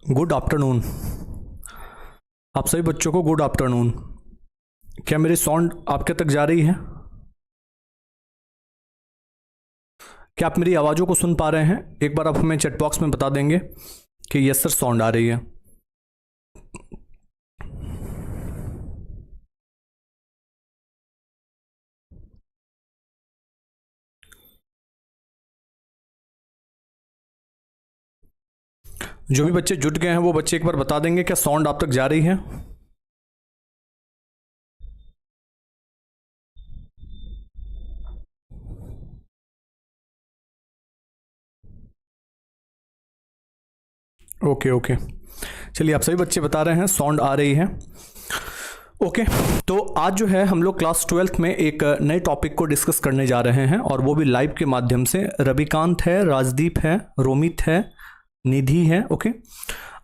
Good afternoon. आप सभी बच्चों को गुड आफ्टरनून। क्या मेरी साउंड आपके तक जा रही है? क्या आप मेरी आवाज़ों को सुन पा रहे हैं? एक बार आप हमें चैट बॉक्स में बता देंगे कि यस सर साउंड आ रही है। जो भी बच्चे जुट गए हैं वो बच्चे एक बार बता देंगे क्या साउंड आप तक जा रही है? ओके ओके, चलिए आप सभी बच्चे बता रहे हैं साउंड आ रही है। ओके, तो आज जो है हम लोग क्लास 12th में एक नए टॉपिक को डिस्कस करने जा रहे हैं और वो भी लाइव के माध्यम से। रविकांत है, राजदीप है, रोमित है, निधि है। ओके,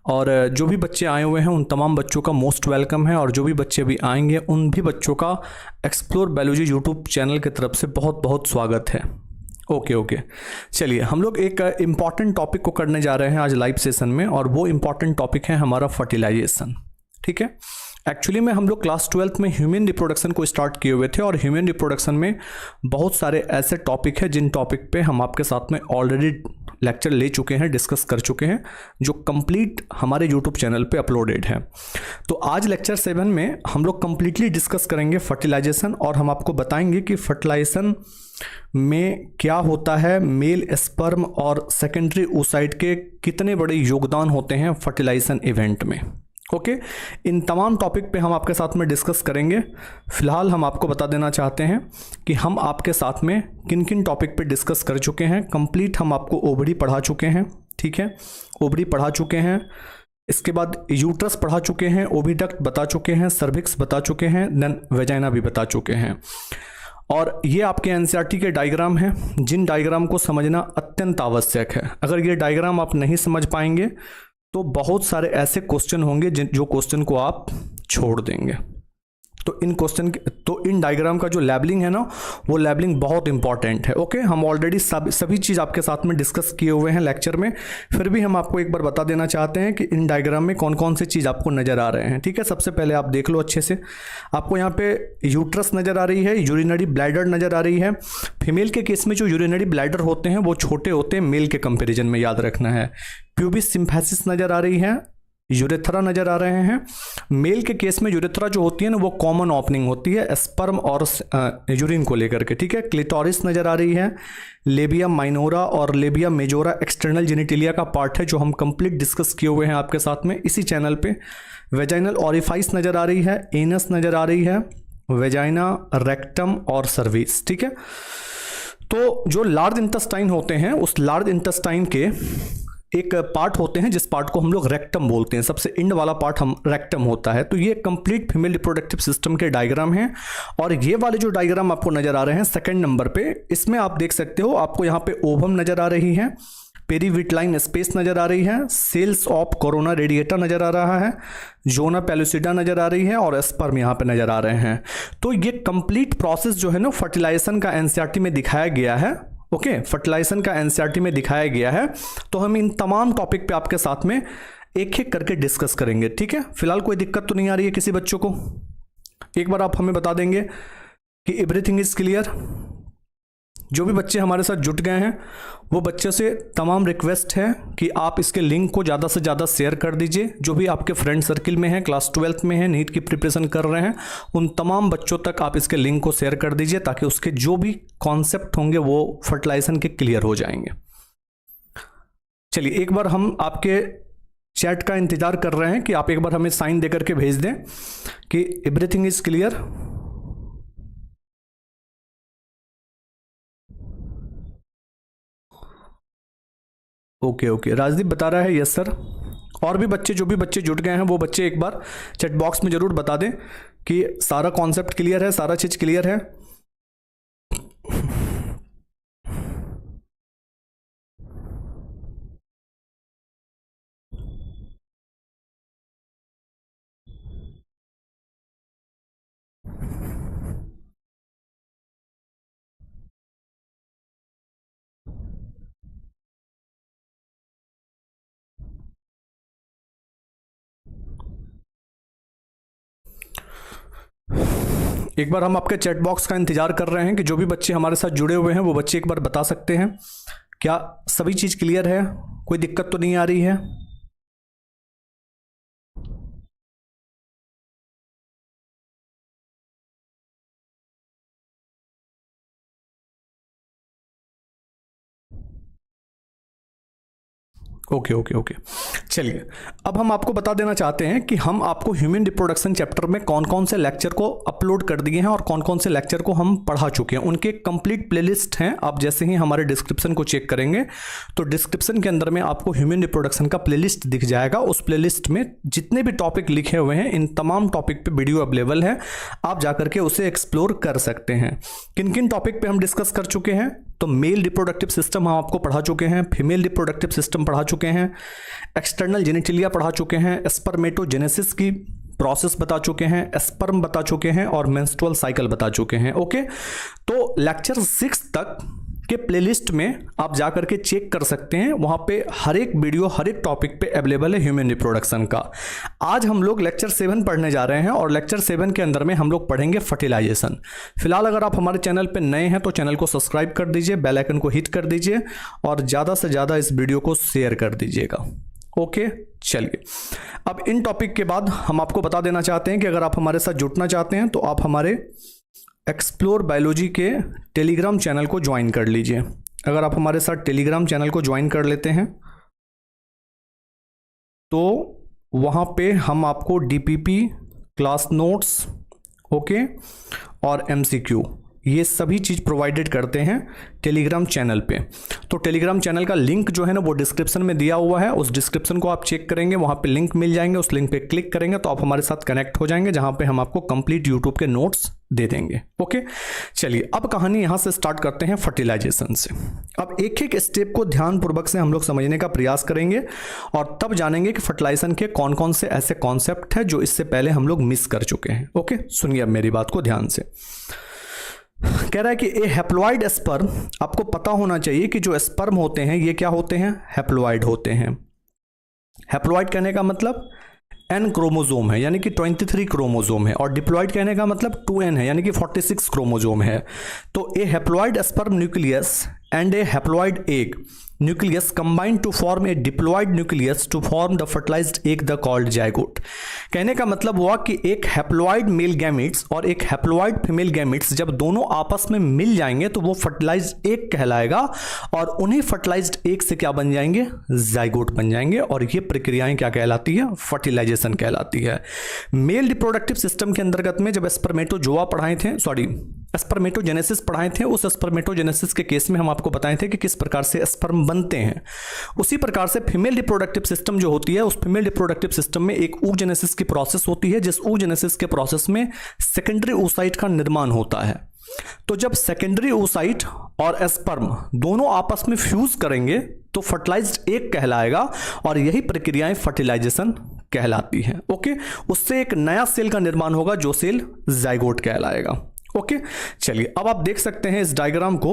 और जो भी बच्चे आए हुए हैं उन तमाम बच्चों का मोस्ट वेलकम है, और जो भी बच्चे भी आएंगे उन भी बच्चों का एक्सप्लोर बायोलॉजी यूट्यूब चैनल की तरफ से बहुत बहुत स्वागत है। ओके ओके, चलिए हम लोग एक इम्पॉर्टेंट टॉपिक को करने जा रहे हैं आज लाइव सेशन में, और वो इम्पॉर्टेंट टॉपिक है हमारा फर्टिलाइजेशन। ठीक है, एक्चुअली में हम लोग क्लास 12th में ह्यूमन रिप्रोडक्शन को स्टार्ट किए हुए थे, और ह्यूमन रिप्रोडक्शन में बहुत सारे ऐसे टॉपिक हैं जिन टॉपिक पे हम आपके साथ में ऑलरेडी लेक्चर ले चुके हैं, डिस्कस कर चुके हैं, जो कंप्लीट हमारे यूट्यूब चैनल पे अपलोडेड है। तो आज लेक्चर 7 में हम लोग कंप्लीटली डिस्कस करेंगे फर्टिलाइजेशन, और हम आपको बताएंगे कि फर्टिलाइजेशन में क्या होता है, मेल स्पर्म और सेकेंडरी oocyte के कितने बड़े योगदान होते हैं फर्टिलाइजेशन इवेंट में। ओके, इन तमाम टॉपिक पे हम आपके साथ में डिस्कस करेंगे। फिलहाल हम आपको बता देना चाहते हैं कि हम आपके साथ में किन किन टॉपिक पे डिस्कस कर चुके हैं। कंप्लीट हम आपको ओवरी पढ़ा चुके हैं, ठीक है, ओवरी पढ़ा चुके हैं, इसके बाद यूट्रस पढ़ा चुके हैं, ओविडक्ट बता चुके हैं, सर्विक्स बता चुके हैं, देन वेजाइना भी बता चुके हैं। और ये आपके एनसीईआरटी के डायग्राम हैं, जिन डायग्राम को समझना अत्यंत आवश्यक है। अगर ये डायग्राम आप नहीं समझ पाएंगे तो बहुत सारे ऐसे क्वेश्चन होंगे जो क्वेश्चन को आप छोड़ देंगे। तो इन डायग्राम का जो लेबलिंग है ना, वो लेबलिंग बहुत इंपॉर्टेंट है। ओके, हम ऑलरेडी सभी चीज़ आपके साथ में डिस्कस किए हुए हैं लेक्चर में, फिर भी हम आपको एक बार बता देना चाहते हैं कि इन डायग्राम में कौन कौन सी चीज़ आपको नज़र आ रहे हैं। ठीक है, सबसे पहले आप देख लो अच्छे से। आपको यहाँ पे यूट्रस नज़र आ रही है, यूरिनरी ब्लैडर नज़र आ रही है। फीमेल के केस में जो यूरिनरी ब्लैडर होते हैं वो छोटे होते हैं मेल के कंपेरिजन में, याद रखना है। प्यूबिस सिम्फेसिस नज़र आ रही है, यूरेथ्रा नजर आ रहे हैं। मेल के केस में यूरेथ्रा जो होती है ना वो कॉमन ओपनिंग होती है स्पर्म और यूरिन को लेकर के। ठीक है, क्लिटोरिस नजर आ रही है, लेबिया माइनोरा और लेबिया मेजोरा एक्सटर्नल जेनिटिलिया का पार्ट है, जो हम कंप्लीट डिस्कस किए हुए हैं आपके साथ में इसी चैनल पे। वेजाइनल ऑरिफाइस नजर आ रही है, एनस नजर आ रही है, वेजाइना, रेक्टम और सर्विस। ठीक है, तो जो लार्ज इंटेस्टाइन होते हैं उस लार्ज इंटेस्टाइन के एक पार्ट होते हैं जिस पार्ट को हम लोग रेक्टम बोलते हैं, सबसे इंड वाला पार्ट हम रेक्टम होता है। तो ये कंप्लीट फीमेल रिप्रोडक्टिव सिस्टम के डायग्राम हैं, और ये वाले जो डायग्राम आपको नजर आ रहे हैं सेकंड नंबर पे, इसमें आप देख सकते हो आपको यहाँ पे ओवम नजर आ रही है, पेरीविटलाइन स्पेस नजर आ रही है, सेल्स ऑफ कोरोना रेडिएटा नजर आ रहा है, जोना पेलुसिडा नजर आ रही है, और स्पर्म यहाँ पे नजर आ रहे हैं। तो ये कंप्लीट प्रोसेस जो है ना फर्टिलाइजेशन का एनसीईआरटी में दिखाया गया है। ओके, फर्टिलाइजेशन का एनसीईआरटी में दिखाया गया है। तो हम इन तमाम टॉपिक पे आपके साथ में एक एक करके डिस्कस करेंगे। ठीक है, फिलहाल कोई दिक्कत तो नहीं आ रही है किसी बच्चों को? एक बार आप हमें बता देंगे कि एवरीथिंग इज क्लियर। जो भी बच्चे हमारे साथ जुट गए हैं वो बच्चे से तमाम रिक्वेस्ट है कि आप इसके लिंक को ज़्यादा से ज़्यादा शेयर कर दीजिए। जो भी आपके फ्रेंड सर्किल में है, क्लास 12th में है, नीट की प्रिपरेशन कर रहे हैं, उन तमाम बच्चों तक आप इसके लिंक को शेयर कर दीजिए, ताकि उसके जो भी कॉन्सेप्ट होंगे वो फर्टिलाइजेशन के क्लियर हो जाएंगे। चलिए एक बार हम आपके चैट का इंतजार कर रहे हैं कि आप एक बार हमें साइन दे करके भेज दें कि everything is clear. Okay okay, Rajdeep बता रहा है यस सर। और भी बच्चे, जो भी बच्चे जुट गए हैं वो बच्चे एक बार चैट बॉक्स में ज़रूर बता दें कि सारा कॉन्सेप्ट क्लियर है, सारा चीज़ क्लियर है। एक बार हम आपके चैट बॉक्स का इंतजार कर रहे हैं कि जो भी बच्चे हमारे साथ जुड़े हुए हैं वो बच्चे एक बार बता सकते हैं क्या सभी चीज़ क्लियर है, कोई दिक्कत तो नहीं आ रही है। ओके ओके ओके, चलिए अब हम आपको बता देना चाहते हैं कि हम आपको ह्यूमन रिप्रोडक्शन चैप्टर में कौन कौन से लेक्चर को अपलोड कर दिए हैं और कौन कौन से लेक्चर को हम पढ़ा चुके हैं। उनके कंप्लीट प्लेलिस्ट हैं। आप जैसे ही हमारे डिस्क्रिप्शन को चेक करेंगे तो डिस्क्रिप्शन के अंदर में आपको ह्यूमन रिप्रोडक्शन का प्लेलिस्ट दिख जाएगा। उस प्लेलिस्ट में जितने भी टॉपिक लिखे हुए हैं इन तमाम टॉपिक पे वीडियो अवेलेबल है, आप जाकर के उसे एक्सप्लोर कर सकते हैं। किन किन टॉपिक पे हम डिस्कस कर चुके हैं, तो मेल रिप्रोडक्टिव सिस्टम हम आपको पढ़ा चुके हैं, फीमेल रिप्रोडक्टिव सिस्टम पढ़ा चुके हैं, एक्सटर्नल जेनिटिलिया पढ़ा चुके हैं, स्पर्मेटोजेनेसिस की प्रोसेस बता चुके हैं, स्पर्म बता चुके हैं और मेंस्ट्रुअल साइकिल बता चुके हैं। ओके, तो लेक्चर 6 तक के प्लेलिस्ट में आप जाकर के चेक कर सकते हैं, वहां पे हर एक वीडियो हर एक टॉपिक पे अवेलेबल है ह्यूमन रिप्रोडक्शन का। आज हम लोग लेक्चर 7 पढ़ने जा रहे हैं और लेक्चर 7 के अंदर में हम लोग पढ़ेंगे फर्टिलाइजेशन। फिलहाल अगर आप हमारे चैनल पे नए हैं तो चैनल को सब्सक्राइब कर दीजिए, बेल आइकन को हिट कर दीजिए और ज़्यादा से ज़्यादा इस वीडियो को शेयर कर दीजिएगा। ओके, चलिए अब इन टॉपिक के बाद हम आपको बता देना चाहते हैं कि अगर आप हमारे साथ जुड़ना चाहते हैं तो आप हमारे एक्सप्लोर बायोलॉजी के टेलीग्राम चैनल को ज्वाइन कर लीजिए। अगर आप हमारे साथ टेलीग्राम चैनल को ज्वाइन कर लेते हैं तो वहाँ पे हम आपको डीपीपी, क्लास नोट्स, ओके, और एमसीक्यू ये सभी चीज़ प्रोवाइडेड करते हैं टेलीग्राम चैनल पे। तो टेलीग्राम चैनल का लिंक जो है ना वो डिस्क्रिप्शन में दिया हुआ है, उस डिस्क्रिप्शन को आप चेक करेंगे, वहाँ पे लिंक मिल जाएंगे, उस लिंक पे क्लिक करेंगे तो आप हमारे साथ कनेक्ट हो जाएंगे, जहाँ पे हम आपको कंप्लीट यूट्यूब के नोट्स दे देंगे। ओके, चलिए अब कहानी यहाँ से स्टार्ट करते हैं फर्टिलाइजेशन से। अब एक एक स्टेप को ध्यानपूर्वक से हम लोग समझने का प्रयास करेंगे और तब जानेंगे कि फर्टिलाइजेशन के कौन कौन से ऐसे कॉन्सेप्ट है जो इससे पहले हम लोग मिस कर चुके हैं। ओके, सुनिए अब मेरी बात को ध्यान से। कह रहा है कि ए हैप्लॉइड स्पर्म, आपको पता होना चाहिए कि जो स्पर्म होते हैं ये क्या होते हैं, हैप्लॉइड होते हैं। हैप्लॉइड कहने का मतलब एन क्रोमोजोम है यानी कि 23 क्रोमोजोम है, और डिप्लॉइड कहने का मतलब 2n है यानी कि 46 क्रोमोजोम है। तो a haploid sperm nucleus and a haploid egg nucleus combine to form a diploid nucleus to form the fertilised egg the called zygote. कहने का मतलब हुआ कि एक हैप्लॉइड मेल गैमेट्स और एक हैप्लॉइड फीमेल गैमेट्स जब दोनों आपस में मिल जाएंगे तो वो फर्टिलाइज्ड एग कहलाएगा और उन्हीं फर्टिलाइज्ड एग से क्या बन जाएंगे, जाइगोट बन जाएंगे, और ये प्रक्रियाएं क्या कहलाती है, फर्टिलाइजेशन कहलाती है। मेल रिप्रोडक्टिव सिस्टम के अंतर्गत में जब स्पर्मेटोजोआ पढ़ाए थे, स्पर्मेटोजेनेसिस पढ़ाए थे, उस स्पर्मेटोजेनेसिस के केस में हम आपको बताए थे कि किस प्रकार से स्पर्म बनते हैं। उसी प्रकार से फीमेल रिप्रोडक्टिव सिस्टम जो होती है, उस फीमेल रिप्रोडक्टिव सिस्टम में एक oogenesis की प्रोसेस होती है, जिस oogenesis के प्रोसेस में सेकेंडरी oocyte का निर्माण होता है। तो जब सेकेंडरी oocyte और स्पर्म दोनों आपस में फ्यूज करेंगे तो फर्टिलाइज्ड एग कहलाएगा और यही प्रक्रियाएं फर्टिलाइजेशन कहलाती हैं। ओके, उससे एक नया सेल का निर्माण होगा जो सेल जाइगोट कहलाएगा। ओके, चलिए अब आप देख सकते हैं इस डायग्राम को,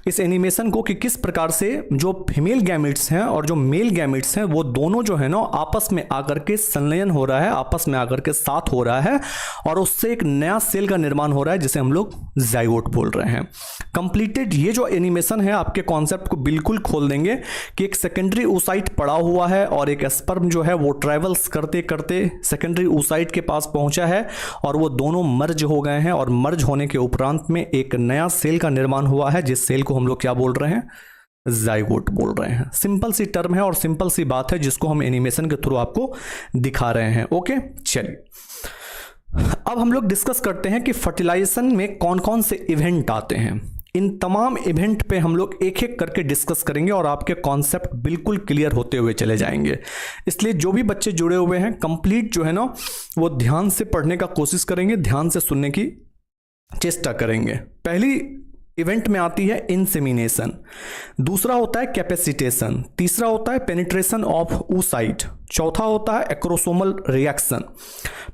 इस एनिमेशन को, कि किस प्रकार से जो फीमेल गैमेट्स हैं और जो मेल गैमेट्स हैं वो दोनों जो है ना आपस में आकर के संलयन हो रहा है, आपस में आकर के साथ हो रहा है और उससे एक नया सेल का निर्माण हो रहा है जिसे हम लोग जाइगोट बोल रहे हैं। कंप्लीटेड ये जो एनिमेशन है आपके कॉन्सेप्ट को बिल्कुल खोल देंगे कि एक सेकेंडरी oocyte पड़ा हुआ है और एक स्पर्म जो है वो ट्रेवल्स करते करते सेकेंडरी oocyte के पास पहुंचा है और वो दोनों मर्ज हो गए हैं, और मर्ज होने के उपरांत में एक नया सेल का निर्माण हुआ है जिस सेल को हम लोग क्या बोल रहे हैं, जाइगोट बोल रहे हैं। सिंपल सी टर्म है और सिंपल सी बात है जिसको हम एनिमेशन के थ्रू आपको दिखा रहे हैं। ओके, चलिए अब हम लोग डिस्कस करते हैं कि फर्टिलाइजेशन में कौन कौन से इवेंट आते हैं। इन तमाम इवेंट पे हम लोग एक एक करके डिस्कस करेंगे और आपके कॉन्सेप्ट बिल्कुल क्लियर होते हुए चले जाएंगे। इसलिए जो भी बच्चे जुड़े हुए हैं कंप्लीट जो है ना वो ध्यान से पढ़ने का कोशिश करेंगे, ध्यान से सुनने की चेष्टा करेंगे। पहली इवेंट में आती है इंसेमिनेशन, दूसरा होता है कैपेसिटेशन, तीसरा होता है पेनिट्रेशन ऑफ oocyte, चौथा होता है एक्रोसोमल रिएक्शन,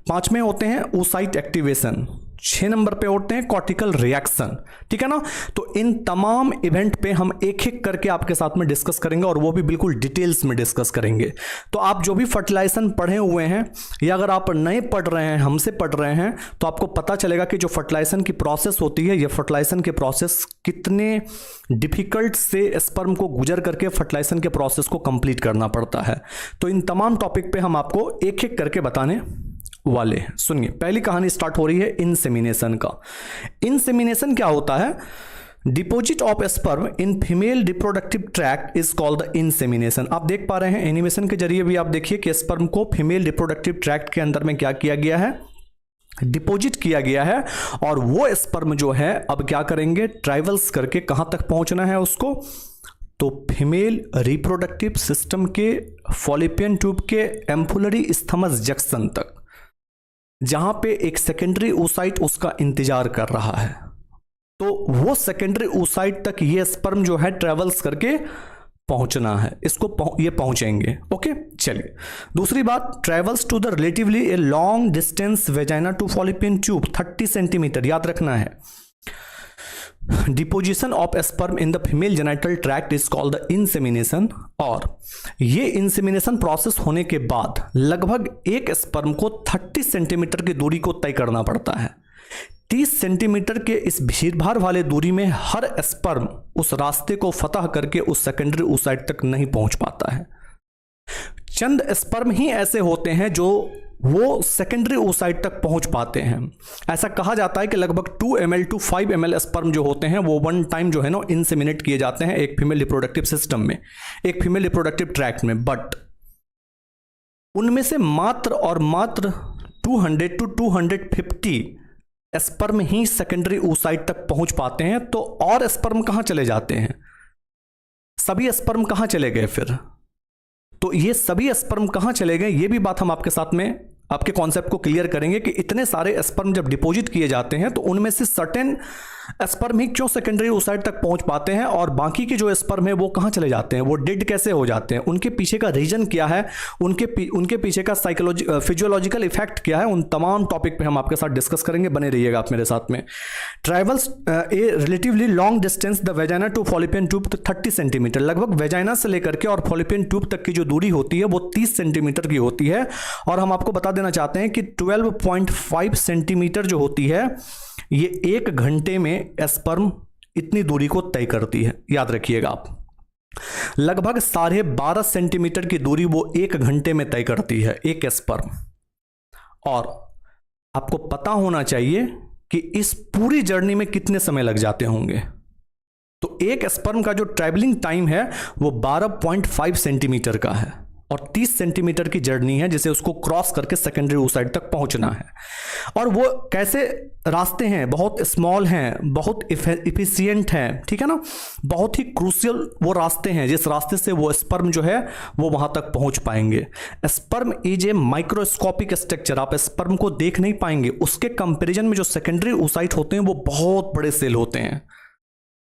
पांचवें होते हैं oocyte एक्टिवेशन, 6 नंबर पे होते हैं कॉर्टिकल रिएक्शन, ठीक है ना। तो इन तमाम इवेंट पे हम एक एक करके आपके साथ में डिस्कस करेंगे और वो भी बिल्कुल डिटेल्स में डिस्कस करेंगे। तो आप जो भी फर्टिलाइजेशन पढ़े हुए हैं या अगर आप नए पढ़ रहे हैं, हमसे पढ़ रहे हैं, तो आपको पता चलेगा कि जो फर्टिलाइजेशन की प्रोसेस होती है, ये फर्टिलाइजेशन के प्रोसेस कितने डिफिकल्ट से स्पर्म को गुजर करके फर्टिलाइजेशन के प्रोसेस को कंप्लीट करना पड़ता है। तो इन तमाम टॉपिक पे हम आपको एक एक करके बताने वाले हैं। सुनिए, पहली कहानी स्टार्ट हो रही है इंसेमिनेशन का। इंसेमिनेशन क्या होता है? Deposit of sperm in female reproductive tract is called the insemination. आप देख पा रहे हैं एनिमेशन के जरिए भी, आप देखिए कि स्पर्म को फीमेल रिप्रोडक्टिव ट्रैक्ट के अंदर में क्या किया गया है? डिपोजिट किया गया है। और वो स्पर्म जो है अब क्या करेंगे? ट्रैवल्स करके कहां तक पहुंचना है उसको? तो फीमेल रिप्रोडक्टिव सिस्टम के फॉलिपियन ट्यूब के एम्पुलरी स्थमस जंक्शन तक, जहां पे एक सेकेंडरी oocyte उसका इंतजार कर रहा है। तो वो सेकेंडरी oocyte तक ये स्पर्म जो है ट्रेवल्स करके पहुंचना है, इसको ये पहुंचेंगे। ओके, चलिए दूसरी बात, travels to the relatively a long distance vagina to fallopian tube 30 centimetre, याद रखना है। Deposition of sperm in the female genital tract is called the insemination. और ये इंसेमिनेशन प्रोसेस होने के बाद लगभग एक स्पर्म को 30 सेंटीमीटर की दूरी को तय करना पड़ता है। 30 सेंटीमीटर के इस भीड़भाड़ वाले दूरी में हर स्पर्म उस रास्ते को फतह करके उस सेकेंडरी oocyte तक नहीं पहुंच पाता है। चंद स्पर्म ही ऐसे होते हैं जो वो सेकेंडरी oocyte तक पहुंच पाते हैं। ऐसा कहा जाता है कि लगभग 2 ml to 5 ml स्पर्म जो होते हैं वो वन टाइम जो है ना इंसेमिनेट किए जाते हैं एक फीमेल रिप्रोडक्टिव सिस्टम में, एक फीमेल रिप्रोडक्टिव ट्रैक्ट में। बट उनमें से मात्र और मात्र 200 to 250 sperm he secondary oocyte तक पहुंच पाते हैं। तो और स्पर्म कहां चले जाते हैं? सभी स्पर्म कहां चले गए फिर? तो ये सभी स्पर्म कहां चले गए, ये भी बात हम आपके साथ में आपके कॉन्सेप्ट को क्लियर करेंगे कि इतने सारे स्पर्म जब डिपॉजिट किए जाते हैं तो उनमें से सर्टेन स्पर्म ही क्यों सेकेंडरी oocyte तक पहुंच पाते हैं और बाकी के जो स्पर्म है वो कहां चले जाते हैं, वो डेड कैसे हो जाते हैं, उनके पीछे का रीजन क्या है, उनके पीछे का फिजियोलॉजिकल इफेक्ट क्या है, उन तमाम टॉपिक पे हम आपके साथ डिस्कस करेंगे। बने रहिएगा आप मेरे साथ में। Travels a relatively long distance the vagina to fallopian tube 30 centimetre, लगभग वेजाइना से लेकर के और फॉलिपियन ट्यूब तक की जो दूरी होती है वो 30 सेंटीमीटर की होती है। और हम आपको बता देना चाहते हैं कि 12.5 सेंटीमीटर जो होती है ये 1 घंटे में स्पर्म इतनी दूरी को तय करती है। याद रखिएगा आप, लगभग 12.5 सेंटीमीटर की दूरी वो 1 घंटे में तय करती है एक स्पर्म। और आपको पता होना चाहिए कि इस पूरी जर्नी में कितने समय लग जाते होंगे। तो एक स्पर्म का जो ट्रैवलिंग टाइम है वो 12.5 सेंटीमीटर का है और 30 सेंटीमीटर की जर्नी है जिसे उसको क्रॉस करके सेकेंडरी oocyte तक पहुंचना है। और वो कैसे रास्ते हैं? बहुत स्मॉल हैं, बहुत इफिशिएंट हैं, ठीक है ना, बहुत ही क्रूशियल वो रास्ते हैं जिस रास्ते से वो स्पर्म जो है वो वहां तक पहुंच पाएंगे। Sperm is a microscopic structure, आप स्पर्म को देख नहीं पाएंगे, उसके कंपेरिजन में जो सेकेंडरी oocyte होते हैं वो बहुत बड़े सेल होते हैं।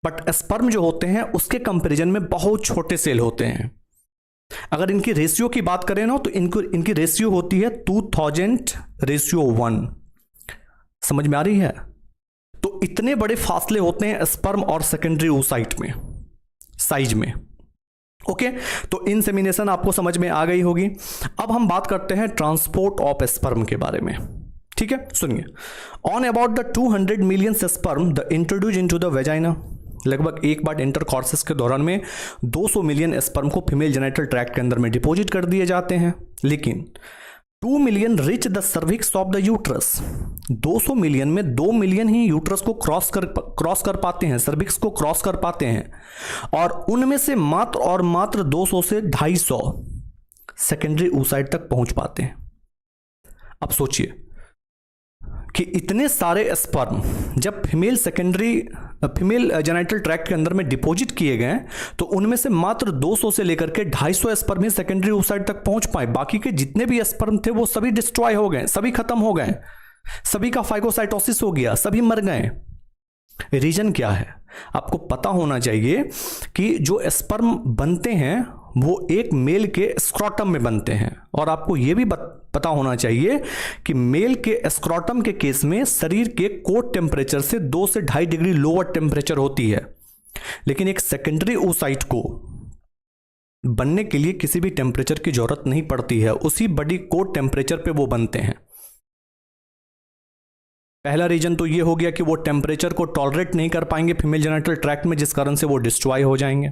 बट स्पर्म जो होते हैं उसके कंपेरिजन में बहुत छोटे सेल होते हैं। अगर इनकी रेशियो की बात करें ना तो इनकी रेशियो होती है 2000:1। समझ में आ रही है? तो इतने बड़े फासले होते हैं स्पर्म और सेकेंडरी oocyte में, साइज में। ओके, तो इंसेमिनेशन आपको समझ में आ गई होगी। अब हम बात करते हैं ट्रांसपोर्ट ऑफ स्पर्म के बारे में। ठीक है, सुनिए। On about the 200 million sperm the introduce into the vagina, लगभग एक बार इंटरकॉर्सेस के दौरान में 200 मिलियन स्पर्म को फीमेल जेनिटल ट्रैक्ट के अंदर में डिपॉजिट कर दिए जाते हैं। लेकिन 2 million rich the cervix of the uterus, 200 million में 2 मिलियन ही यूट्रस को क्रॉस कर पाते हैं, सर्विक्स को क्रॉस कर पाते हैं। और उनमें से मात्र और मात्र 200 से 250 सेकेंडरी oocyte तक पहुंच पाते हैं। अब सोचिए कि इतने सारे स्पर्म जब फीमेल जेनिटल ट्रैक्ट के अंदर में डिपॉजिट किए गए तो उनमें से मात्र 200 से लेकर के 250 स्पर्म ही सेकेंडरी oocyte तक पहुंच पाए। बाकी के जितने भी स्पर्म थे वो सभी डिस्ट्रॉय हो गए, सभी खत्म हो गए, सभी का फाइगोसाइटोसिस हो गया, सभी मर गए। रीजन क्या है? आपको पता होना चाहिए कि जो स्पर्म बनते हैं वो एक मेल के स्क्रॉटम में बनते हैं। और आपको ये भी पता होना चाहिए कि मेल के स्क्रॉटम के केस में शरीर के कोर टेम्परेचर से 2 से 2.5 डिग्री लोअर टेम्परेचर होती है, लेकिन एक सेकेंडरी oocyte को बनने के लिए किसी भी टेम्परेचर की जरूरत नहीं पड़ती है, उसी बॉडी कोर टेम्परेचर पे वो बनते हैं। पहला रीजन तो ये हो गया कि वो टेम्परेचर को टॉलरेट नहीं कर पाएंगे फीमेल जेनिटल ट्रैक्ट में, जिस कारण से वो डिस्ट्रॉय हो जाएंगे।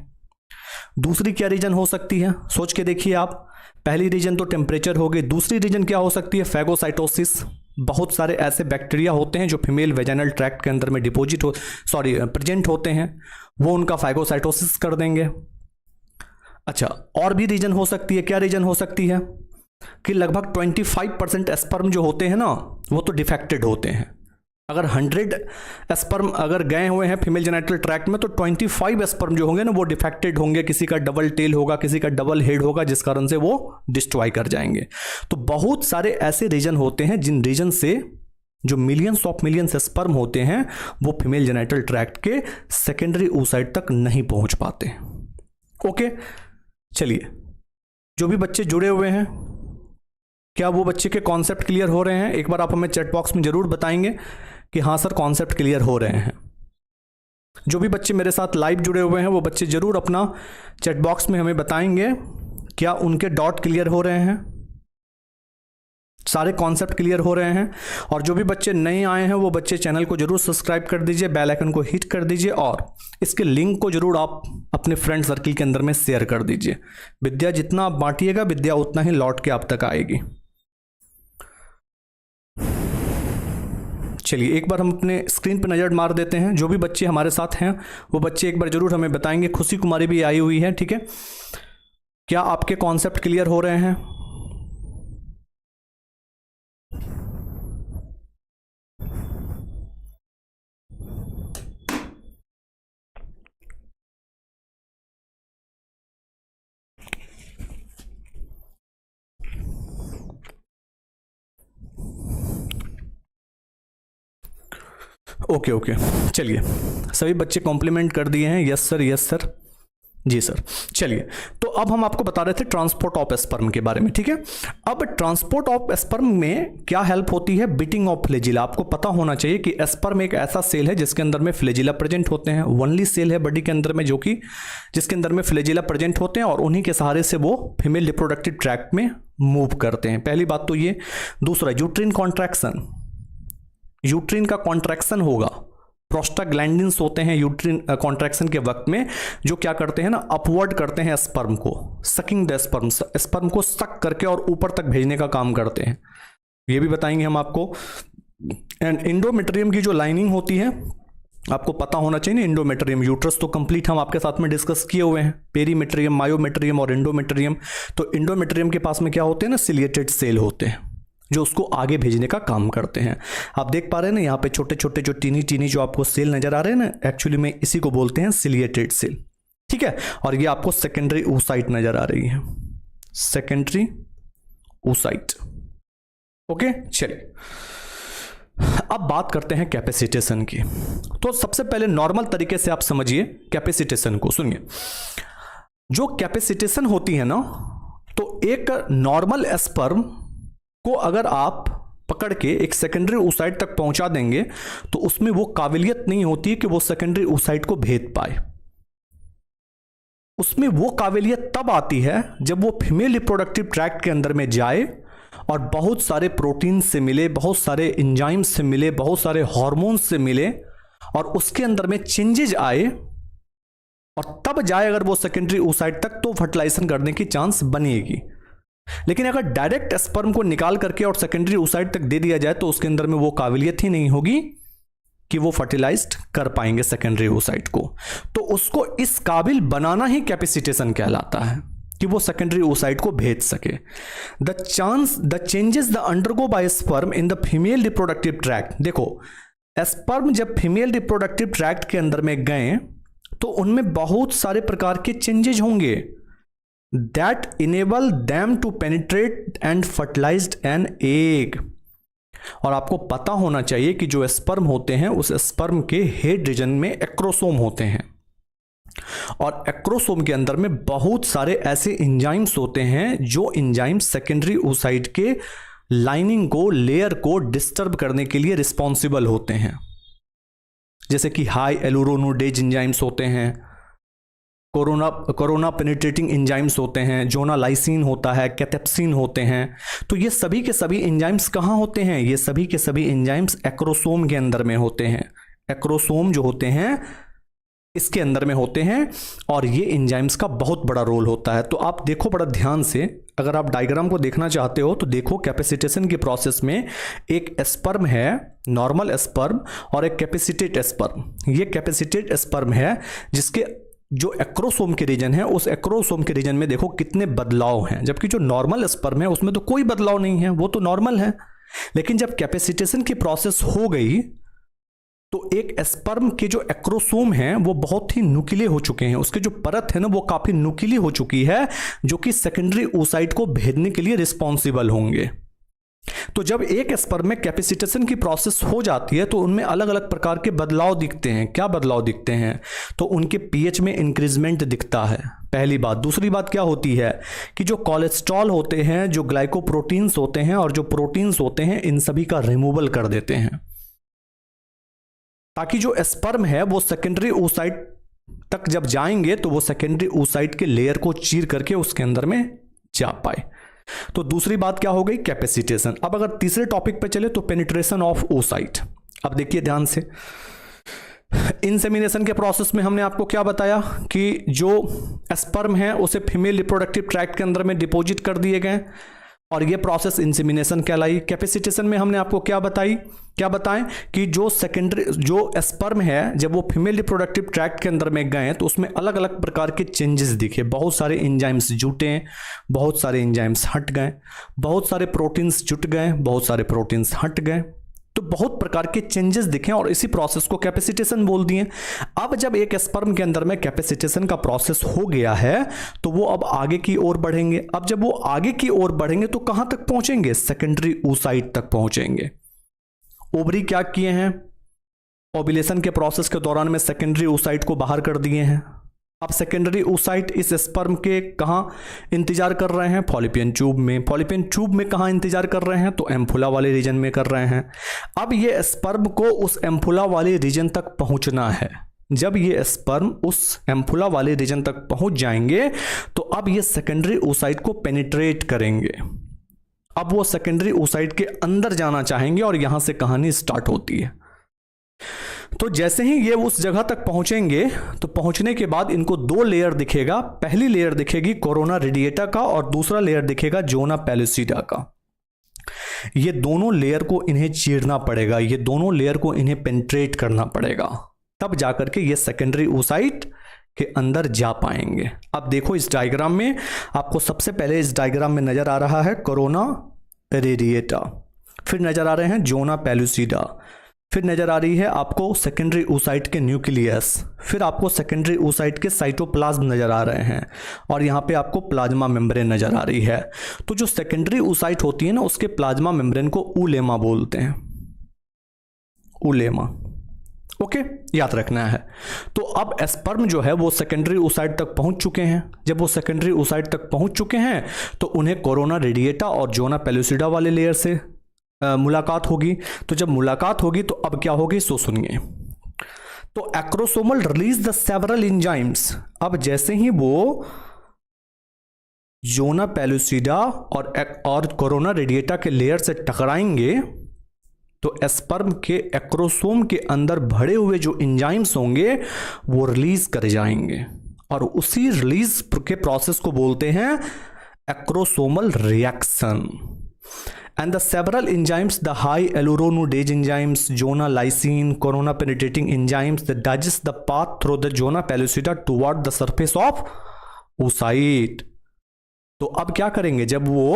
दूसरी क्या रीजन हो सकती है, सोच के देखिए आप। पहली रीजन तो टेम्परेचर हो गई, दूसरी रीजन क्या हो सकती है, फैगोसाइटोसिस। बहुत सारे ऐसे बैक्टीरिया होते हैं जो फीमेल वेजाइनल ट्रैक्ट के अंदर में प्रेजेंट होते हैं, वो उनका फैगोसाइटोसिस कर देंगे। अच्छा, और भी रीजन हो सकती है। क्या रीजन हो सकती है कि लगभग 25% स्पर्म जो होते हैं ना, वो तो डिफेक्टेड होते हैं। अगर 100 स्पर्म अगर गए हुए हैं फीमेल जेनिटल ट्रैक्ट में, तो 25 स्पर्म जो होंगे ना वो डिफेक्टेड होंगे। किसी का डबल टेल होगा, किसी का डबल हेड होगा, जिस कारण से वो डिस्ट्रॉय कर जाएंगे। तो बहुत सारे ऐसे रीजन होते हैं जिन रीजन से जो मिलियंस स्पर्म होते हैं वो फीमेल जेनिटल ट्रैक्ट के सेकेंडरी oocyte तक नहीं पहुंच पाते। ओके, चलिए, जो भी बच्चे जुड़े हुए हैं, क्या वो बच्चे के कॉन्सेप्ट क्लियर हो रहे हैं? एक बार आप हमें चैट बॉक्स में जरूर बताएंगे कि हाँ सर कॉन्सेप्ट क्लियर हो रहे हैं। जो भी बच्चे मेरे साथ लाइव जुड़े हुए हैं वो बच्चे जरूर अपना चैट बॉक्स में हमें बताएंगे क्या उनके डॉट क्लियर हो रहे हैं, सारे कॉन्सेप्ट क्लियर हो रहे हैं। और जो भी बच्चे नए आए हैं वो बच्चे चैनल को जरूर सब्सक्राइब कर दीजिए, बेल आइकन को हिट कर दीजिए और इसके लिंक को जरूर आप अपने फ्रेंड सर्किल के अंदर में शेयर कर दीजिए। विद्या जितना आप बांटिएगा, विद्या उतना ही लौट के आप तक आएगी। चलिए, एक बार हम अपने स्क्रीन पर नज़र मार देते हैं। जो भी बच्चे हमारे साथ हैं वो बच्चे एक बार जरूर हमें बताएंगे। खुशी कुमारी भी आई हुई है, ठीक है। क्या आपके कॉन्सेप्ट क्लियर हो रहे हैं? ओके ओके, चलिए, सभी बच्चे कॉम्प्लीमेंट कर दिए हैं। यस सर, यस सर, जी सर। चलिए, तो अब हम आपको बता रहे थे ट्रांसपोर्ट ऑफ स्पर्म के बारे में, ठीक है। अब ट्रांसपोर्ट ऑफ स्पर्म में क्या हेल्प होती है? Beating of flagella. आपको पता होना चाहिए कि स्पर्म एक ऐसा सेल है जिसके अंदर में फ्लैजिला प्रेजेंट होते हैं। ओनली सेल है बॉडी के अंदर में जो कि जिसके अंदर में फ्लैजिला प्रेजेंट होते हैं और उन्हीं के सहारे से वो फीमेल रिप्रोडक्टिव ट्रैक्ट में मूव करते हैं। पहली बात तो ये। दूसरा, यूट्रिन कॉन्ट्रैक्शन। यूट्रिन का कॉन्ट्रैक्शन होगा, प्रोस्टाग्लैंडिन्स होते हैं यूट्रिन कॉन्ट्रैक्शन के वक्त में, जो क्या करते हैं ना, अपवर्ड करते हैं स्पर्म को, सकिंग द स्पर्म, स्पर्म को सक करके और ऊपर तक भेजने का काम करते हैं। ये भी बताएंगे हम आपको। एंड इंडोमेट्रियम की जो लाइनिंग होती है, आपको पता होना चाहिए ना, इंडोमेट्रियम, यूट्रस तो कंप्लीट हम आपके साथ में डिस्कस किए हुए हैं, पेरीमेट्रियम, मायोमेट्रियम और इंडोमेट्रियम। तो इंडोमेट्रियम के पास में क्या होते हैं ना, सिलिएटेड सेल होते हैं जो उसको आगे भेजने का काम करते हैं। आप देख पा रहे हैं ना, यहाँ पे छोटे छोटे जो टीनी जो आपको सेल नजर आ रहे हैं ना, एक्चुअली में इसी को बोलते हैं सिलिएटेड सेल, ठीक है। और ये आपको सेकेंडरी oocyte नजर आ रही है, सेकेंडरी oocyte। ओके, चलिए, अब बात करते हैं कैपेसिटेशन की। तो सबसे पहले नॉर्मल तरीके से आप समझिए कैपेसिटेशन को। सुनिए, जो कैपेसिटेशन होती है ना, तो एक नॉर्मल स्पर्म को अगर आप पकड़ के एक सेकेंडरी oocyte तक पहुंचा देंगे तो उसमें वो काबिलियत नहीं होती कि वो सेकेंडरी oocyte को भेद पाए। उसमें वो काबिलियत तब आती है जब वो फीमेल रिप्रोडक्टिव ट्रैक्ट के अंदर में जाए और बहुत सारे प्रोटीन से मिले, बहुत सारे एंजाइम से मिले, बहुत सारे हार्मोन से मिले और उसके अंदर में चेंजेज आए और तब जाए अगर वो सेकेंडरी oocyte तक, तो फर्टिलाइजेशन करने की चांस बनेगी। लेकिन अगर डायरेक्ट स्पर्म को निकाल करके और सेकेंडरी oocyte तक दे दिया जाए तो उसके अंदर में वो काबिलियत ही नहीं होगी कि वो फर्टिलाइज्ड कर पाएंगे सेकेंडरी oocyte को। तो उसको इस काबिल बनाना ही कैपेसिटेशन कहलाता है कि वो सेकेंडरी oocyte को भेज सके। The changes the undergo by sperm in the female reproductive tract. देखो, स्पर्म जब फीमेल रिप्रोडक्टिव ट्रैक्ट के अंदर में गए तो उनमें बहुत सारे प्रकार के चेंजेज होंगे that enable them to penetrate and fertilize an egg। और आपको पता होना चाहिए कि जो स्पर्म होते हैं उस स्पर्म के हेड रीजन में एक्रोसोम होते हैं और एक्रोसोम के अंदर में बहुत सारे ऐसे एंजाइम्स होते हैं जो एंजाइम्स सेकेंडरी oocyte के लाइनिंग को, लेयर को डिस्टर्ब करने के लिए रिस्पॉन्सिबल होते हैं। जैसे कि हाई एलुरोनोडेज एंजाइम्स होते हैं, कोरोना पेनिट्रेटिंग एंजाइम्स होते हैं, जोना लाइसिन होता है, कैथेप्सिन होते हैं। तो ये सभी के सभी एंजाइम्स कहाँ होते हैं? ये सभी के सभी एंजाइम्स एक्रोसोम के अंदर में होते हैं। एक्रोसोम जो होते हैं इसके अंदर में होते हैं और ये एंजाइम्स का बहुत बड़ा रोल होता है। तो आप देखो बड़ा ध्यान से, अगर आप डायग्राम को देखना चाहते हो तो देखो, कैपेसिटेशन के प्रोसेस में एक स्पर्म है, नॉर्मल स्पर्म, और एक कैपेसिटेट स्पर्म। ये कैपेसिटेट स्पर्म है जिसके जो एक्रोसोम के रीजन है, उस एक्रोसोम के रीजन में देखो कितने बदलाव हैं, जबकि जो नॉर्मल स्पर्म है उसमें तो कोई बदलाव नहीं है, वो तो नॉर्मल है। लेकिन जब कैपेसिटेशन की प्रोसेस हो गई तो एक स्पर्म के जो एक्रोसोम हैं वो बहुत ही नुकीले हो चुके हैं, उसके जो परत है ना वो काफी नुकीली हो चुकी है, जो कि सेकेंडरी oocyte को भेदने के लिए रिस्पॉन्सिबल होंगे। तो जब एक स्पर्म में कैपेसिटेशन की प्रोसेस हो जाती है तो उनमें अलग अलग प्रकार के बदलाव दिखते हैं। क्या बदलाव दिखते हैं? तो उनके पीएच में इंक्रीजमेंट दिखता है, पहली बात। दूसरी बात क्या होती है कि जो कोलेस्ट्रॉल होते हैं, जो ग्लाइकोप्रोटीन्स होते हैं और जो प्रोटीन्स होते हैं, इन सभी का रिमूवल कर देते हैं, ताकि जो स्पर्म है वो सेकेंडरी oocyte तक जब जाएंगे तो वो सेकेंडरी oocyte के लेयर को चीर करके उसके अंदर में जा पाए। तो दूसरी बात क्या हो गई? कैपेसिटेशन। अब अगर तीसरे टॉपिक पे चले तो पेनिट्रेशन ऑफ oocyte। अब देखिए ध्यान से, इंसेमिनेशन के प्रोसेस में हमने आपको क्या बताया कि जो स्पर्म है उसे फीमेल रिप्रोडक्टिव ट्रैक्ट के अंदर में डिपॉजिट कर दिए गए और ये प्रोसेस इंसेमिनेशन कहलाई। कैपेसिटेशन में हमने आपको क्या बताएं कि जो स्पर्म है जब वो फीमेल रिप्रोडक्टिव ट्रैक्ट के अंदर में गए तो उसमें अलग अलग प्रकार के चेंजेस दिखे। बहुत सारे एंजाइम्स जुटे, बहुत सारे एंजाइम्स हट गए, बहुत सारे प्रोटीन्स जुट गए, बहुत सारे प्रोटीन्स हट गए। तो बहुत प्रकार के चेंजेस दिखे और इसी प्रोसेस को कैपेसिटेशन बोल दिए। अब जब एक स्पर्म के अंदर में कैपेसिटेशन का प्रोसेस हो गया है तो वो अब आगे की ओर बढ़ेंगे। अब जब वो आगे की ओर बढ़ेंगे तो कहां तक पहुंचेंगे? सेकेंडरी oocyte तक पहुंचेंगे। ओवरी क्या किए हैं? ओव्यूलेशन के प्रोसेस के दौरान में सेकेंडरी oocyte को बाहर कर दिए हैं। अब सेकेंडरी oocyte इस स्पर्म के कहां इंतजार कर रहे हैं? फॉलिपियन ट्यूब में। फॉलिपियन ट्यूब में कहां इंतजार कर रहे हैं? तो एम्फुला वाले रीजन में कर रहे हैं। अब ये स्पर्म को उस एम्फुला वाले रीजन तक पहुंचना है। जब ये स्पर्म उस एम्फुला वाले रीजन तक पहुंच जाएंगे तो अब ये सेकेंडरी oocyte को पेनिट्रेट करेंगे। अब वो सेकेंडरी oocyte के अंदर जाना चाहेंगे और यहां से कहानी स्टार्ट होती है। तो जैसे ही ये उस जगह तक पहुंचेंगे तो पहुंचने के बाद इनको दो लेयर दिखेगा। पहली लेयर दिखेगी कोरोना रेडिएटा का और दूसरा लेयर दिखेगा जोना पेलुसिडा का। ये दोनों लेयर को इन्हें चीरना पड़ेगा, ये दोनों लेयर को इन्हें पेनिट्रेट करना पड़ेगा, तब जाकर के ये सेकेंडरी oocyte के अंदर जा पाएंगे। अब देखो इस डायग्राम में आपको सबसे पहले इस डायग्राम में नजर आ रहा है कोरोना रेडिएटा, फिर नजर आ रहे हैं जोना पेलुसिडा, फिर नजर आ रही है आपको सेकेंडरी oocyte के न्यूक्लियस, फिर आपको सेकेंडरी oocyte के साइटोप्लाज्म नजर आ रहे हैं और यहाँ पे आपको प्लाज्मा मेम्ब्रेन नजर आ रही है। तो जो सेकेंडरी oocyte होती है ना उसके प्लाज्मा मेम्ब्रेन को ऊलेमा बोलते हैं, ऊलेमा। ओके, याद रखना है। तो अब स्पर्म जो है वो सेकेंडरी oocyte तक पहुंच चुके हैं। जब वो सेकेंडरी oocyte तक पहुंच चुके हैं तो उन्हें कोरोना रेडिएटा और जोना पेलुसिडा वाले लेयर से मुलाकात होगी। तो जब मुलाकात होगी तो अब क्या होगी सो सुनिए। तो acrosomal release the several enzymes. अब जैसे ही वो जोना पेलुसिडा और कोरोना रेडिएटा के लेयर से टकराएंगे तो स्पर्म के एक्रोसोम के अंदर भरे हुए जो एंजाइम्स होंगे वो रिलीज कर जाएंगे और उसी रिलीज के प्रोसेस को बोलते हैं acrosomal reaction. And the several enzymes, the high hyaluronidase enzymes, zona lysine, corona penetrating enzymes that digest the path through the zona pellucida toward the surface of oocyte। तो अब क्या करेंगे? जब वो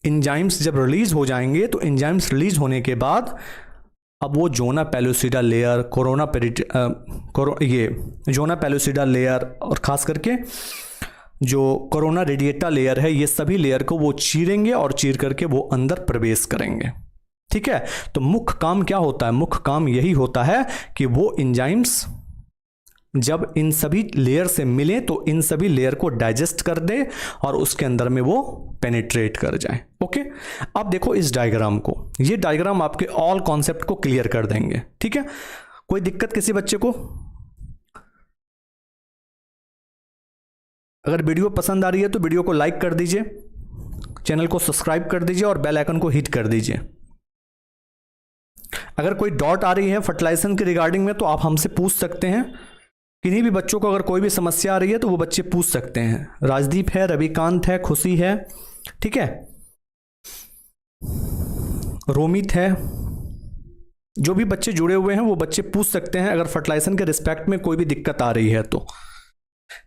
एंजाइम्स जब रिलीज हो जाएंगे तो एंजाइम्स रिलीज होने के बाद अब वो zona pellucida layer, zona pellucida layer और खास करके जो कोरोना रेडिएटा लेयर है, ये सभी लेयर को वो चीरेंगे और चीर करके वो अंदर प्रवेश करेंगे। ठीक है, तो मुख्य काम क्या होता है? मुख्य काम यही होता है कि वो एंजाइम्स जब इन सभी लेयर से मिले तो इन सभी लेयर को डाइजेस्ट कर दे और उसके अंदर में वो पेनिट्रेट कर जाए। ओके, अब देखो इस डायग्राम को, ये डायग्राम आपके ऑल कॉन्सेप्ट को क्लियर कर देंगे। ठीक है, कोई दिक्कत किसी बच्चे को? अगर वीडियो पसंद आ रही है तो वीडियो को लाइक कर दीजिए, चैनल को सब्सक्राइब कर दीजिए और बेल आइकन को हिट कर दीजिए। अगर कोई डॉट आ रही है फर्टिलाइजेशन के रिगार्डिंग में तो आप हमसे पूछ सकते हैं। किन्हीं भी बच्चों को अगर कोई भी समस्या आ रही है तो वो बच्चे पूछ सकते हैं। राजदीप है, रविकांत है, खुशी है, ठीक है, रोमित है, जो भी बच्चे जुड़े हुए हैं वो बच्चे पूछ सकते हैं अगर फर्टिलाइजेशन के रिस्पेक्ट में कोई भी दिक्कत आ रही है तो।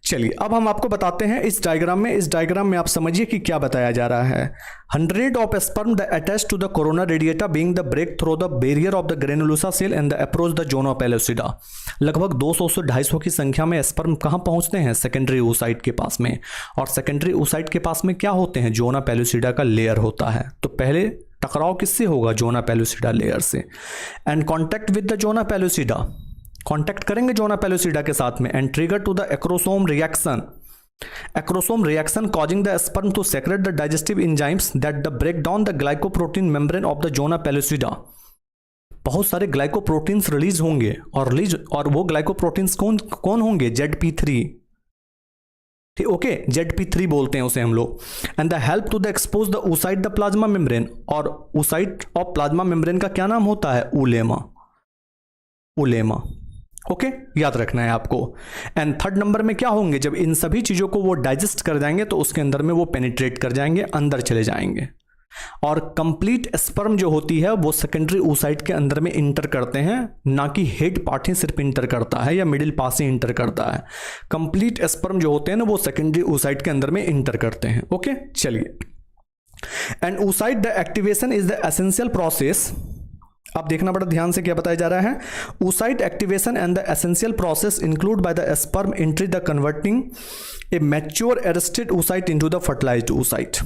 चलिए अब हम आपको बताते हैं इस डायग्राम में आप समझिए कि क्या बताया जा रहा है। 100 of sperm the attach to the corona radiata being the break through the barrier of the granulosa cell and the approach the zona pellucida. लगभग 200 से 250 की संख्या में स्पर्म कहां पहुंचते हैं? सेकेंडरी oocyte के पास में। और सेकेंडरी oocyte के पास में क्या होते हैं? जोना पेलोसिडा का लेयर होता है। तो पहले टकराव किससे होगा? जोना पेलोसिडा लेयर से। And contact with the zona pellucida, contact करेंगे जोना पेलोसिडा के साथ में। And trigger to the acrosome reaction causing the sperm to secrete the digestive enzymes that the break down the glycoprotein membrane of the zona pellucida. बहुत सारे glycoproteins release होंगे और वो glycoproteins कौन होंगे? ZP3। ओके, ZP3 बोलते हैं उसे हम लोग। And the help to the expose the oocyte the plasma membrane, और oocyte ऑफ प्लाज्मा मेम्ब्रेन का क्या नाम होता है? उलेमा। ओके, याद रखना है आपको। एंड थर्ड नंबर में क्या होंगे? जब इन सभी चीजों को वो डाइजेस्ट कर जाएंगे तो उसके अंदर में वो पेनिट्रेट कर जाएंगे, अंदर चले जाएंगे। और कंप्लीट स्पर्म जो होती है वो सेकेंडरी oocyte के अंदर में इंटर करते हैं, ना कि हेड पार्ट ही सिर्फ इंटर करता है या मिडिल पास ही इंटर करता है। कंप्लीट स्पर्म जो होते हैं ना वो सेकेंडरी oocyte के अंदर में इंटर करते हैं। ओके, चलिए। And oocyte the activation is the essential process. अब देखना बड़ा ध्यान से क्या बताया जा रहा है। oocyte activation and the essential process include by the sperm entry the converting a mature arrested oocyte into the fertilised oocyte।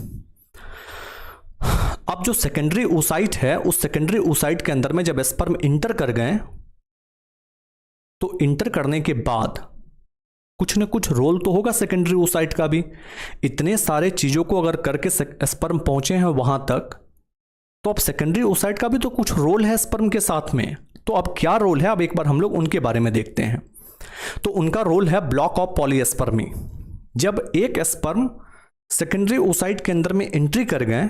अब जो सेकेंडरी oocyte है उस सेकेंडरी oocyte के अंदर में जब स्पर्म इंटर कर गए तो इंटर करने के बाद कुछ न कुछ रोल तो होगा सेकेंडरी oocyte का भी। इतने सारे चीजों को अगर करके स्पर्म पहुंचे हैं वहां तक तो अब सेकेंडरी oocyte का भी तो कुछ रोल है स्पर्म के साथ में। तो अब क्या रोल है, अब एक बार हम लोग उनके बारे में देखते हैं। तो उनका रोल है ब्लॉक ऑफ पॉलीस्पर्मी। जब एक स्पर्म सेकेंडरी oocyte के अंदर में एंट्री कर गए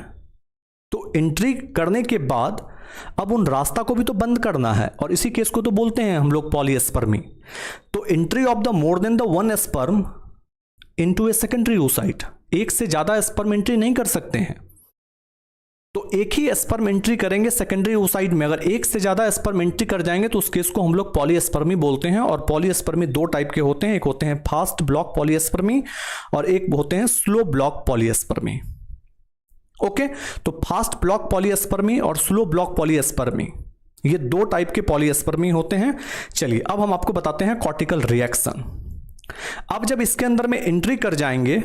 तो एंट्री करने के बाद अब उन रास्ता को भी तो बंद करना है, और इसी केस को तो बोलते हैं हम लोग पॉलीस्पर्मी। तो entry of the more than the one sperm into a secondary oocyte, एक से ज्यादा स्पर्म एंट्री नहीं कर सकते हैं। तो एक ही स्पर्म एंट्री करेंगे सेकेंडरी oocyte में। अगर एक से ज्यादा स्पर्म एंट्री कर जाएंगे तो उस केस को हम लोग पॉलीस्पर्मी बोलते हैं। और पॉलीस्पर्मी दो टाइप के होते हैं, एक होते हैं फास्ट ब्लॉक पॉलीस्पर्मी और एक होते हैं स्लो ब्लॉक पॉलीस्पर्मी। ओके, तो फास्ट ब्लॉक पॉलीस्पर्मी और स्लो ब्लॉक पॉलीस्पर्मी, ये दो टाइप के पॉलीस्पर्मी होते हैं। चलिए अब हम आपको बताते हैं कॉर्टिकल रिएक्शन। अब जब इसके अंदर में एंट्री कर जाएंगे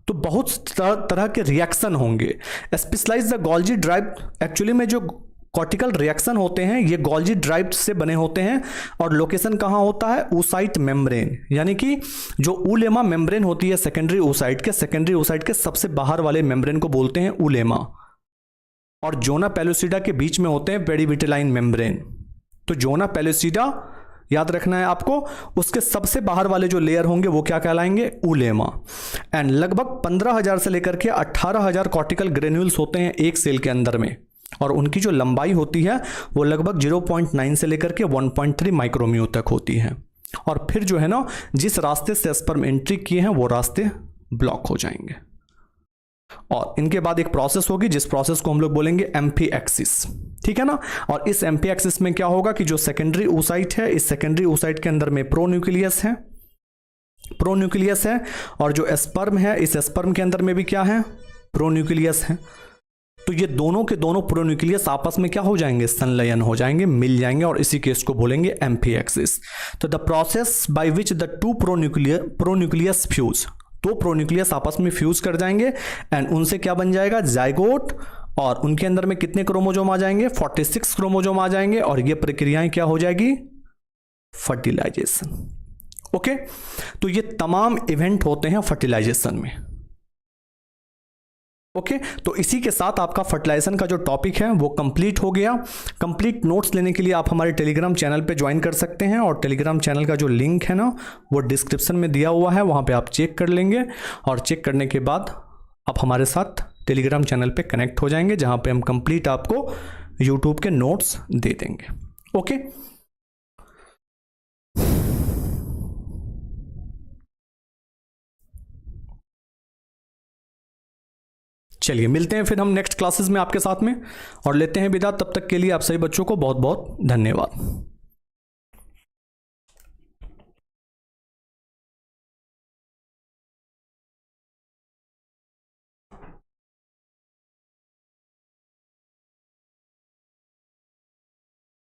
तो बहुत तरह के रिएक्शन होंगे। Specialise the Golgi drive, actually में जो कॉर्टिकल रिएक्शन होते हैं ये गोल्जी ड्राइव से बने होते हैं। और लोकेशन कहाँ होता है? oocyte मेम्ब्रेन, यानी कि जो उलेमा मेम्ब्रेन होती है सेकेंडरी oocyte के सबसे बाहर वाले मेम्ब्रेन को बोलते हैं उलेमा। और जोना पेलोसिडा के बीच में होते हैं पेरीविटेलाइन मेम्ब्रेन। तो जोना पेलोसिडा याद रखना है आपको, उसके सबसे बाहर वाले जो लेयर होंगे वो क्या कहलाएंगे? उलेमा। एंड लगभग 15,000 से लेकर के 18,000 कॉर्टिकल ग्रेन्यूल्स होते हैं एक सेल के अंदर में, और उनकी जो लंबाई होती है वो लगभग 0.9 से लेकर के 1.3 माइक्रोम्यू तक होती है। और फिर जो है ना, जिस रास्ते से स्पर्म एंट्री किए हैं वो रास्ते ब्लॉक हो जाएंगे। और इनके बाद एक प्रोसेस होगी जिस प्रोसेस को हम लोग बोलेंगे एम्फीएक्सिस, ठीक है ना। और इस एम्फीएक्सिस में क्या होगा कि जो सेकेंडरी oocyte है, इस सेकेंडरी oocyte के अंदर में प्रोन्यूक्लियस है, और जो स्पर्म है इस स्पर्म के अंदर में भी क्या है? प्रोन्यूक्लियस है। तो ये दोनों के दोनों प्रोन्यूक्लियस आपस में क्या हो जाएंगे? संलयन हो जाएंगे, मिल जाएंगे, और इसी केस को बोलेंगे एम्फीएक्सिस। तो the process by which the two pronucleus fuse, दो प्रोन्यूक्लियस आपस में फ्यूज कर जाएंगे एंड उनसे क्या बन जाएगा? जाइगोट। और उनके अंदर में कितने क्रोमोजोम आ जाएंगे? 46 क्रोमोजोम आ जाएंगे। और ये प्रक्रियाएं क्या हो जाएगी? फर्टिलाइजेशन। ओके, तो ये तमाम इवेंट होते हैं फर्टिलाइजेशन में। ओके, तो इसी के साथ आपका फर्टिलाइजेशन का जो टॉपिक है वो कंप्लीट हो गया। कंप्लीट नोट्स लेने के लिए आप हमारे टेलीग्राम चैनल पे ज्वाइन कर सकते हैं, और टेलीग्राम चैनल का जो लिंक है ना वो डिस्क्रिप्शन में दिया हुआ है, वहाँ पे आप चेक कर लेंगे, और चेक करने के बाद आप हमारे साथ टेलीग्राम चैनल पे कनेक्ट हो जाएंगे, जहाँ पे हम कंप्लीट आपको यूट्यूब के नोट्स दे देंगे। ओके, चलिए मिलते हैं फिर हम नेक्स्ट क्लासेस में आपके साथ में, और लेते हैं विदा। तब तक के लिए आप सभी बच्चों को बहुत बहुत धन्यवाद।